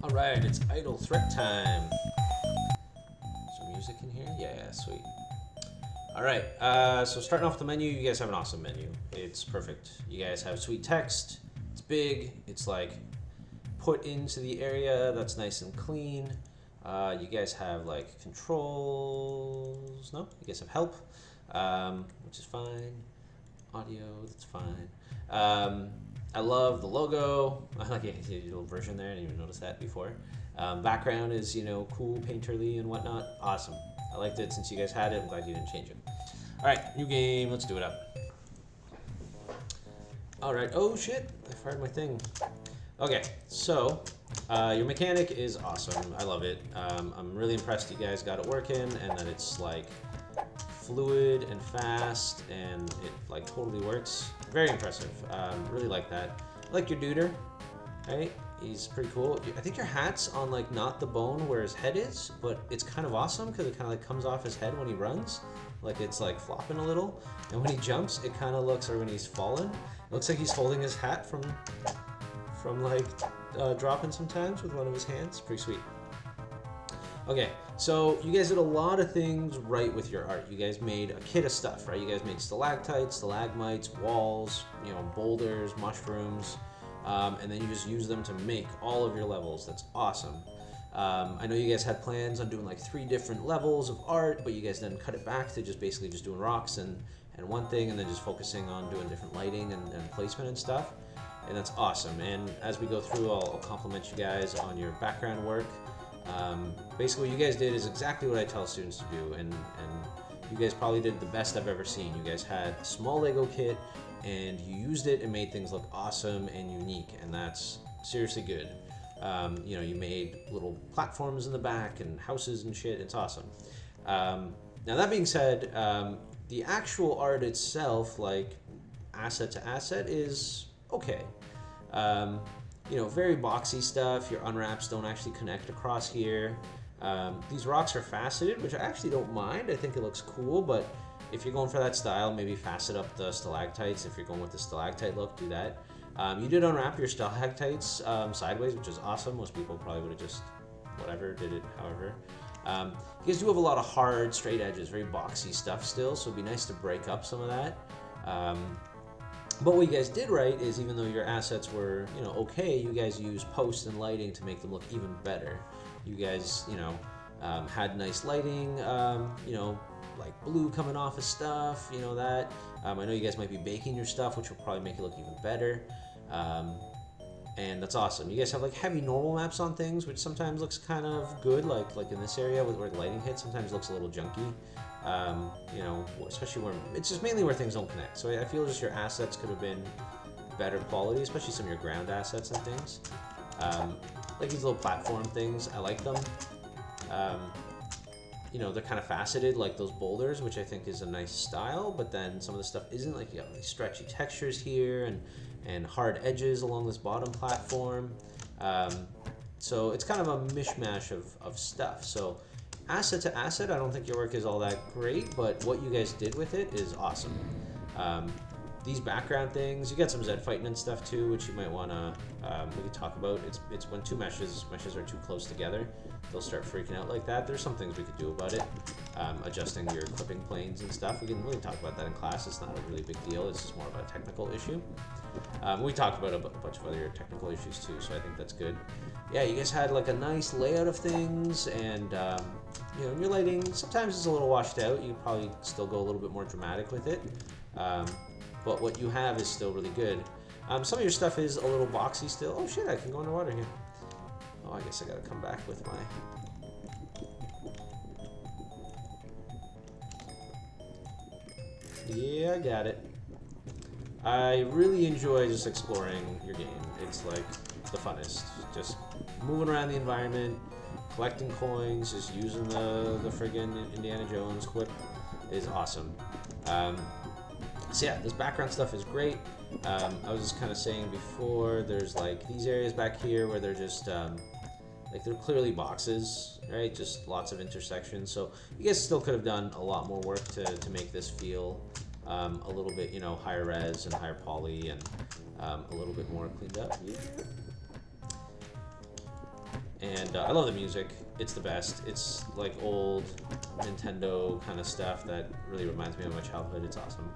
All right, it's idle threat time. Some music in here? Yeah, sweet. All right, so starting off the menu, you guys have an awesome menu. It's perfect. You guys have sweet text. It's big. It's like put into the area that's nice and clean. You guys have like controls. No, you guys have help, which is fine. Audio, that's fine. I love the logo. I like a little version there. I didn't even notice that before. Background is, cool, painterly and whatnot. Awesome. I liked it since you guys had it. I'm glad you didn't change it. All right, new game. Let's do it up. All right. Oh shit! I fired my thing. Okay, so your mechanic is awesome. I love it. I'm really impressed you guys got it working and that it's like fluid and fast and it like totally works. Very impressive. Really like that. I like your duder, right? He's pretty cool. I think your hat's on like not the bone where his head is, but it's kind of awesome because it kind of like comes off his head when he runs. Like it's like flopping a little. And when he jumps, it kind of looks, or when he's falling, it looks like he's holding his hat from like dropping sometimes with one of his hands. Pretty sweet. Okay, so you guys did a lot of things right with your art. You guys made a kit of stuff, right? You guys made stalactites, stalagmites, walls, boulders, mushrooms, and then you just use them to make all of your levels. That's awesome. I know you guys had plans on doing like 3 different levels of art, but you guys then cut it back to just basically just doing rocks and one thing, and then just focusing on doing different lighting and placement and stuff. And that's awesome. And as we go through, I'll compliment you guys on your background work. Basically, what you guys did is exactly what I tell students to do, and you guys probably did the best I've ever seen. You guys had a small Lego kit, and you used it and made things look awesome and unique, and that's seriously good. You made little platforms in the back and houses and shit. It's awesome. Now that being said, the actual art itself, like asset to asset, is okay. Um, very boxy stuff. Your unwraps don't actually connect across here. These rocks are faceted, which I actually don't mind. I think it looks cool, but if you're going for that style, maybe facet up the stalactites. If you're going with the stalactite look, do that. You did unwrap your stalactites sideways, which is awesome. Most people probably would have just whatever, did it however. You guys do have a lot of hard, straight edges, very boxy stuff still, so it'd be nice to break up some of that. But what you guys did right is, even though your assets were, okay, you guys used post and lighting to make them look even better. You guys, had nice lighting, like blue coming off of stuff, that. I know you guys might be baking your stuff, which will probably make it look even better. And that's awesome. You guys have like heavy normal maps on things, which sometimes looks kind of good, like in this area where the lighting hits, sometimes looks a little junky. Especially where it's just mainly where things don't connect. So I feel just your assets could have been better quality, especially some of your ground assets and things. Like these little platform things, I like them. They're kind of faceted like those boulders, which I think is a nice style, but then some of the stuff isn't. Like you got these stretchy textures here and hard edges along this bottom platform. So it's kind of a mishmash of stuff. So asset to asset, I don't think your work is all that great, but what you guys did with it is awesome. These background things, you got some Zed fighting and stuff too, which you might want to, we could talk about. It's when two meshes are too close together, they'll start freaking out like that. There's some things we could do about it. Adjusting your clipping planes and stuff. We can really talk about that in class. It's not a really big deal. It's just more of a technical issue. We talked about a bunch of other technical issues too, so I think that's good. Yeah, you guys had like a nice layout of things, and your lighting sometimes is a little washed out. You probably still go a little bit more dramatic with it, but what you have is still really good. Some of your stuff is a little boxy still. Oh shit, I can go underwater here. Oh, I guess I gotta come back with my... Yeah, I got it. I really enjoy just exploring your game. It's like the funnest. Just moving around the environment, collecting coins, just using the friggin' Indiana Jones quip is awesome. So yeah, this background stuff is great. I was just kind of saying before, there's like these areas back here where they're just like they're clearly boxes, right? Just lots of intersections. So you guys still could have done a lot more work to make this feel a little bit, higher res and higher poly and a little bit more cleaned up. Yeah. And I love the music. It's the best. It's like old Nintendo kind of stuff that really reminds me of my childhood. It's awesome.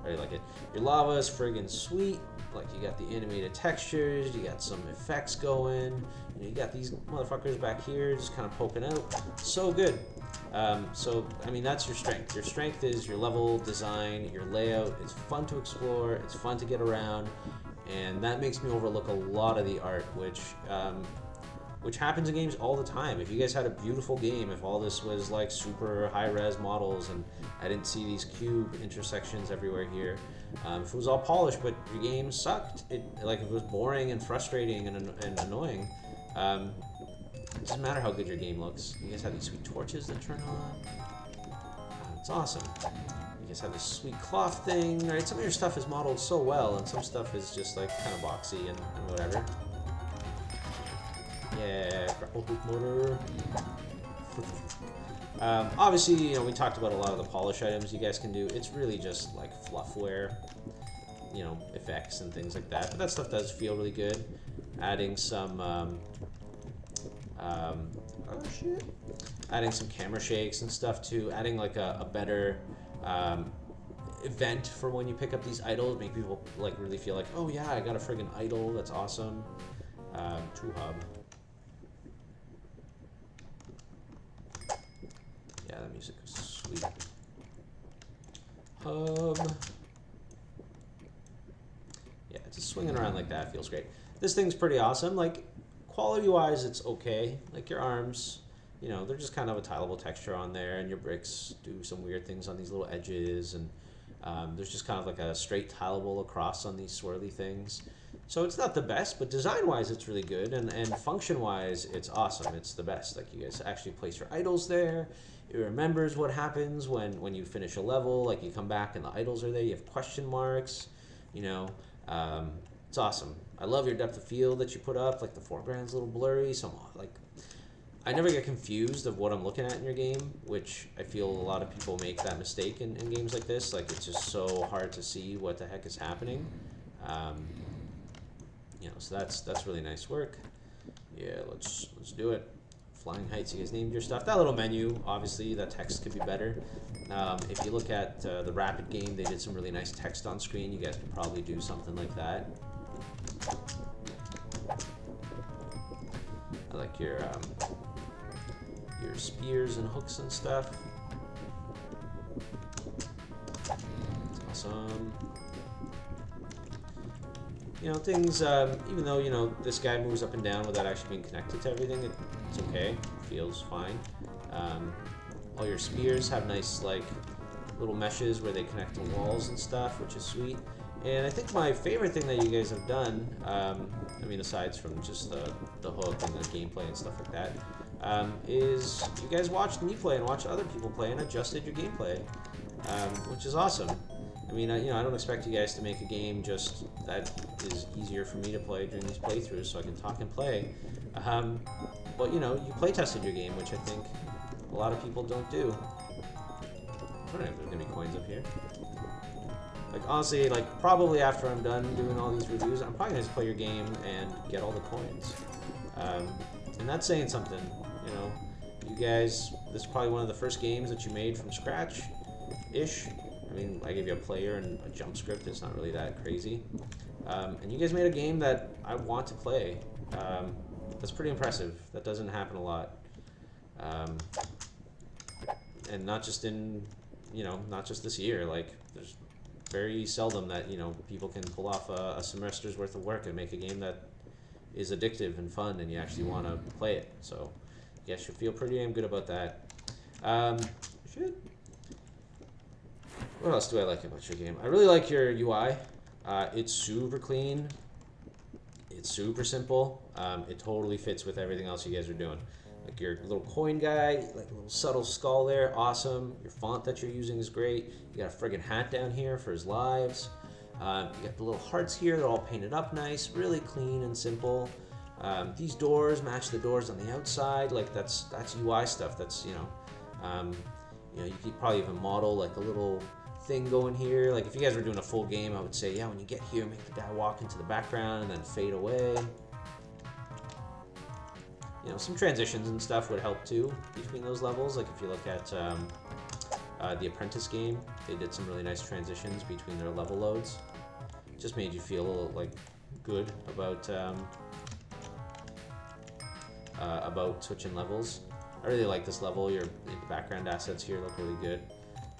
I really like it. Your lava is friggin' sweet. Like, you got the animated textures, you got some effects going, you got these motherfuckers back here just kind of poking out. So good. So, I mean, that's your strength. Your strength is your level design, your layout. It's fun to explore, it's fun to get around, and that makes me overlook a lot of the art, which happens in games all the time. If you guys had a beautiful game, if all this was like super high-res models and I didn't see these cube intersections everywhere here, if it was all polished but your game sucked, like if it was boring and frustrating and annoying, it doesn't matter how good your game looks. You guys have these sweet torches that turn on. It's awesome. You guys have this sweet cloth thing, right? Some of your stuff is modeled so well, and some stuff is just like kind of boxy and whatever. Yeah, grapple hook motor. Obviously, you know, we talked about a lot of the polish items you guys can do. It's really just like fluffware, you know, effects and things like that. But that stuff does feel really good. Adding some, oh shit. Adding some camera shakes and stuff too. Adding like a better event for when you pick up these idols. Make people like really feel like, oh yeah, I got a friggin' idol. That's awesome. True hub. Yeah, that music is sweet. Hub. Yeah, just swinging around like that feels great. This thing's pretty awesome. Like, quality-wise, it's okay. Like, your arms, you know, they're just kind of a tileable texture on there, and your bricks do some weird things on these little edges, and there's just kind of like a straight tileable across on these swirly things. So it's not the best, but design-wise, it's really good, and function-wise, it's awesome. It's the best. Like, you guys actually place your idols there. It remembers what happens when you finish a level. Like, you come back and the idols are there. You have question marks, you know. It's awesome. I love your depth of field that you put up. Like, the foreground's a little blurry. So, like, I never get confused of what I'm looking at in your game, which I feel a lot of people make that mistake in games like this. Like, it's just so hard to see what the heck is happening. You know, so that's really nice work. Yeah, let's do it. Flying heights, you guys named your stuff. That little menu, obviously, that text could be better. If you look at the Rapid game, they did some really nice text on screen. You guys could probably do something like that. I like your spears and hooks and stuff. That's awesome. You know, things, even though, you know, this guy moves up and down without actually being connected to everything, it's okay. It feels fine. All your spears have nice, like, little meshes where they connect to walls and stuff, which is sweet. And I think my favorite thing that you guys have done, I mean, aside from just the hook and the gameplay and stuff like that, is you guys watched me play and watched other people play and adjusted your gameplay, which is awesome. I mean, you know, I don't expect you guys to make a game just that is easier for me to play during these playthroughs so I can talk and play. But, you know, you play tested your game, which I think a lot of people don't do. I don't know if there's going to be coins up here. Like, honestly, like, probably after I'm done doing all these reviews, I'm probably going to just play your game and get all the coins. And that's saying something, you know. You guys, this is probably one of the first games that you made from scratch-ish. I mean, I gave you a player and a jump script. It's not really that crazy. And you guys made a game that I want to play. That's pretty impressive. That doesn't happen a lot. And not just in, you know, not just this year. Like, there's very seldom that, you know, people can pull off a semester's worth of work and make a game that is addictive and fun and you actually want to play it. So, you guys should feel pretty damn good about that. What else do I like about your game? I really like your UI. It's super clean. It's super simple. It totally fits with everything else you guys are doing. Like your little coin guy, like a little subtle skull there, awesome. Your font that you're using is great. You got a friggin' hat down here for his lives. You got the little hearts here, they're all painted up nice, really clean and simple. These doors match the doors on the outside. Like that's UI stuff. That's, you know, you could probably even model like a little thing going here. Like if you guys were doing a full game, I would say, yeah, when you get here, make the guy walk into the background and then fade away. you know, some transitions and stuff would help too between those levels. Like if you look at the Apprentice game, they did some really nice transitions between their level loads. Just made you feel like good about switching levels. I really like this level. The background assets here look really good.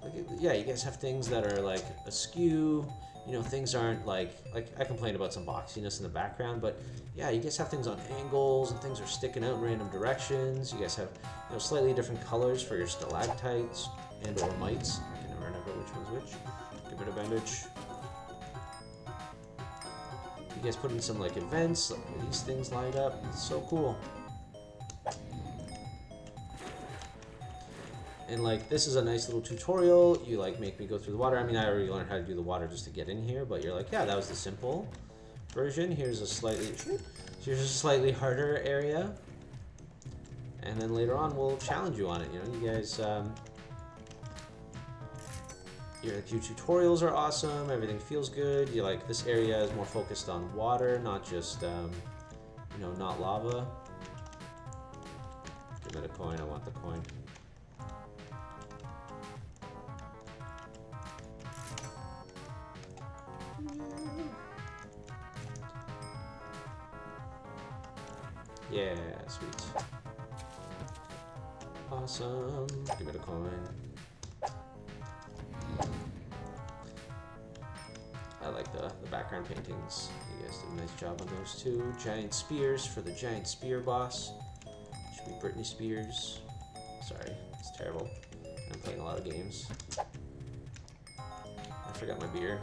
Like, yeah, you guys have things that are like askew. You know, things aren't like I complained about some boxiness in the background, but yeah, you guys have things on angles and things are sticking out in random directions. You guys have, you know, slightly different colors for your stalactites and or mites. I can never remember which one's which. Give it a bandage. You guys put in some like events, like where these things light up. It's so cool. And like, this is a nice little tutorial. You like make me go through the water. I mean, I already learned how to do the water just to get in here, but you're like, yeah, that was the simple version. Here's a slightly harder area. And then later on, we'll challenge you on it. You know, you guys, your tutorials are awesome. Everything feels good. You like, this area is more focused on water, not just, you know, not lava. Give it a coin. I want the coin. Yeah, sweet. Awesome. Give it a coin. I like the background paintings. You guys did a nice job on those too. Giant spears for the giant spear boss. Should be Britney Spears. Sorry, it's terrible. I'm playing a lot of games. I forgot my beer.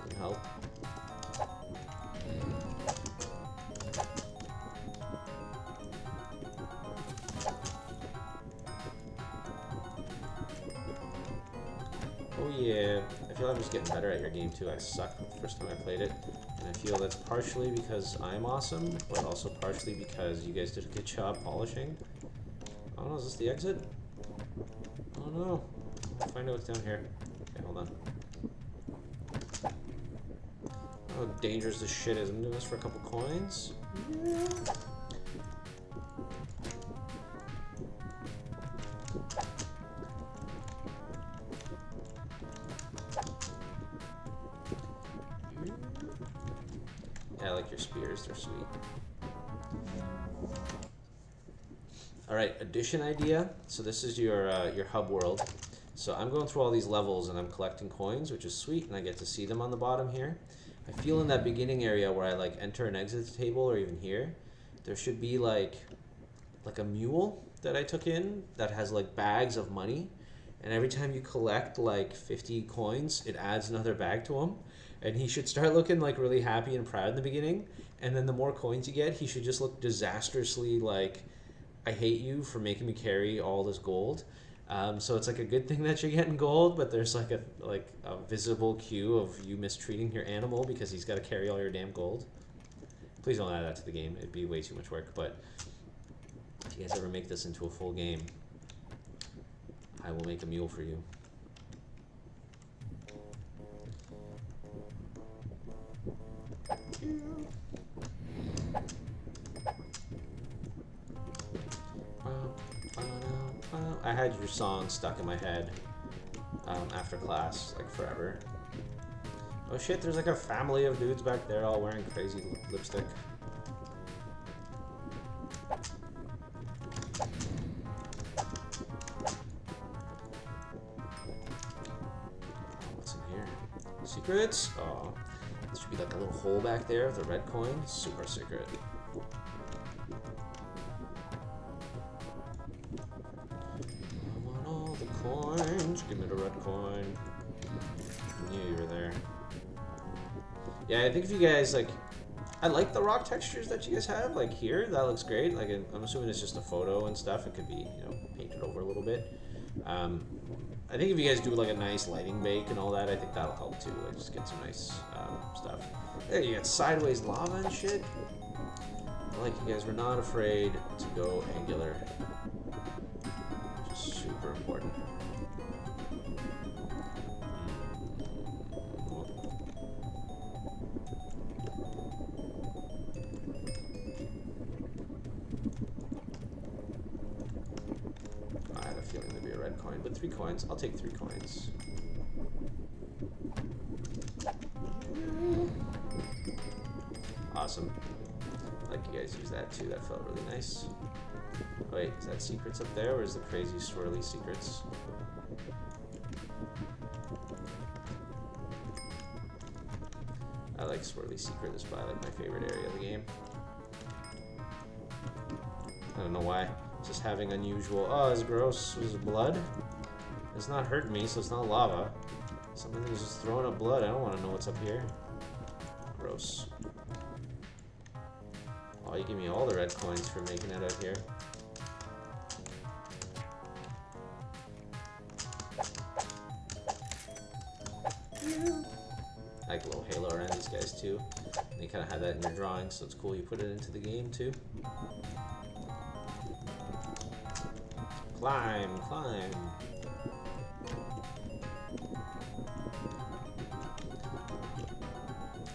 Didn't help. Oh yeah, I feel I'm just getting better at your game too. I sucked the first time I played it, and I feel that's partially because I'm awesome, but also partially because you guys did a good job polishing. I don't know, is this the exit? Oh no, I'll find out what's down here. Okay, hold on. How dangerous this shit is. I'm doing this for a couple coins. Yeah. I like your spears, they're sweet. Alright, addition idea. So this is your hub world. So I'm going through all these levels and I'm collecting coins, which is sweet, and I get to see them on the bottom here. I feel in that beginning area where I like enter and exit the table, or even here, there should be like a mule that I took in that has like bags of money. And every time you collect like 50 coins, it adds another bag to him. And he should start looking like really happy and proud in the beginning. And then the more coins you get, he should just look disastrously like, I hate you for making me carry all this gold. So it's like a good thing that you're getting gold, but there's like a visible cue of you mistreating your animal because he's got to carry all your damn gold. Please don't add that to the game. It'd be way too much work. But if you guys ever make this into a full game, I will make a mule for you. I had your song stuck in my head after class, like forever. Oh shit, there's like a family of dudes back there all wearing crazy lipstick. What's in here? Secrets? Oh, this should be like a little hole back there with a red coin. Super secret. Coins. Give me the red coin. I knew you were there. Yeah, I think if you guys like, I like the rock textures that you guys have. Like here, that looks great. Like I'm assuming it's just a photo and stuff. It could be, you know, painted over a little bit. I think if you guys do like a nice lighting bake and all that, I think that'll help too. Like just get some nice stuff. There, you got sideways lava and shit. I like you guys were not afraid to go angular. Which is super important. 3 coins. I'll take 3 coins. Awesome. I like you guys use that too. That felt really nice. Wait, is that secrets up there, or is the crazy swirly secrets? I like swirly secret. This is probably like my favorite area of the game. I don't know why. Just having unusual. Oh, it's gross. Was it blood? It's not hurting me, so it's not lava. Something is just throwing up blood. I don't want to know what's up here. Gross. Oh, you give me all the red coins for making it out here. I like a little halo around these guys too. And you kind of have that in your drawing, so it's cool you put it into the game too. Climb, climb.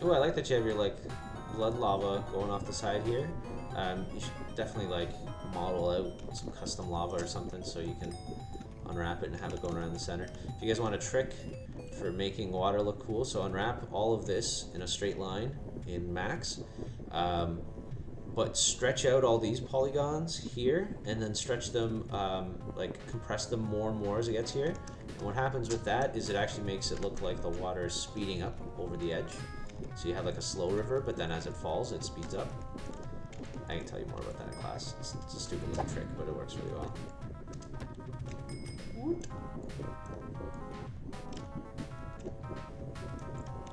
Ooh, I like that you have your like blood lava going off the side here. You should definitely like model out some custom lava or something so you can unwrap it and have it going around the center. If you guys want a trick for making water look cool, so unwrap all of this in a straight line in Max, but stretch out all these polygons here and then stretch them, like compress them more and more as it gets here. And what happens with that is it actually makes it look like the water is speeding up over the edge. So you have like a slow river, but then as it falls, it speeds up. I can tell you more about that in class. It's a stupid little trick, but it works really well.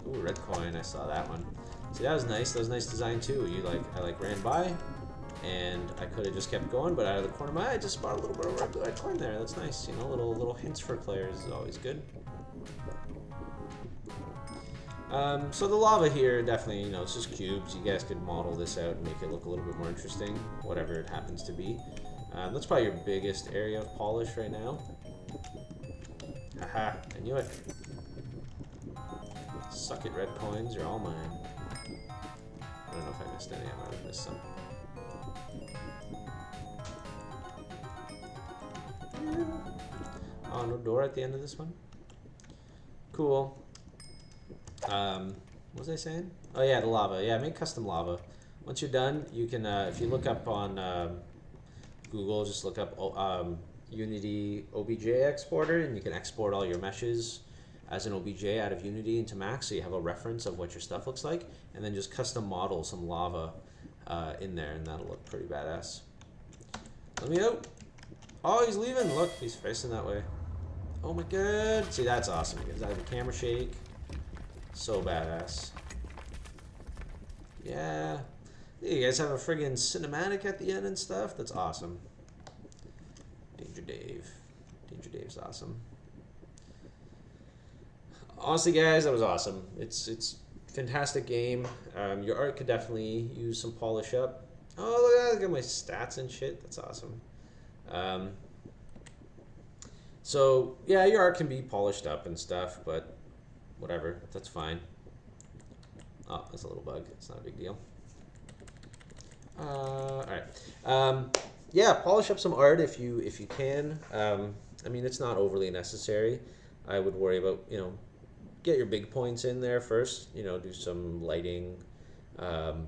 Ooh, red coin, I saw that one. See, that was nice. That was nice design too. I ran by, and I could have just kept going, but out of the corner of my eye, I just spotted a little bit of red coin there. That's nice. You know, little hints for players is always good. So the lava here, definitely, you know, it's just cubes. You guys could model this out and make it look a little bit more interesting, whatever it happens to be. That's probably your biggest area of polish right now. Haha, I knew it. Suck it, red coins, you're all mine. I don't know if I missed any, I might have missed some. Oh, no door at the end of this one? Cool. What was I saying? Oh yeah, the lava. Yeah, make custom lava. Once you're done, you can, if you look up on Google, just look up Unity OBJ exporter, and you can export all your meshes as an OBJ out of Unity into Max, so you have a reference of what your stuff looks like, and then just custom model some lava in there, and that'll look pretty badass. Let me out. Oh, he's leaving. Look, he's facing that way. Oh my god. See, that's awesome. Because I have a camera shake. So badass. Yeah. You guys have a friggin' cinematic at the end and stuff? That's awesome. Danger Dave. Danger Dave's awesome. Honestly, guys, that was awesome. It's fantastic game. Your art could definitely use some polish up. Oh, look at that. Look at my stats and shit. That's awesome. So, yeah, your art can be polished up and stuff, but whatever, that's fine. Oh, that's a little bug. It's not a big deal. Alright. Yeah, polish up some art if you can. I mean, it's not overly necessary. I would worry about, you know, get your big points in there first. You know, do some lighting,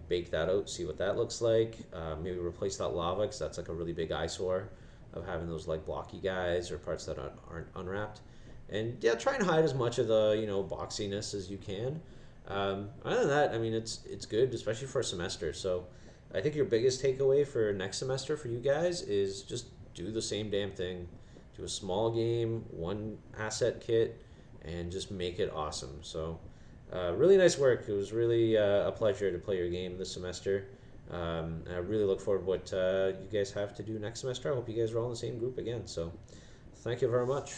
bake that out, see what that looks like. Maybe replace that lava, because that's like a really big eyesore of having those like blocky guys or parts that aren't unwrapped. And yeah, try and hide as much of the, you know, boxiness as you can. Other than that, I mean, it's good, especially for a semester. So I think your biggest takeaway for next semester for you guys is just do the same damn thing. Do a small game, one asset kit, and just make it awesome. So really nice work. It was really a pleasure to play your game this semester. And I really look forward to what you guys have to do next semester. I hope you guys are all in the same group again. So thank you very much.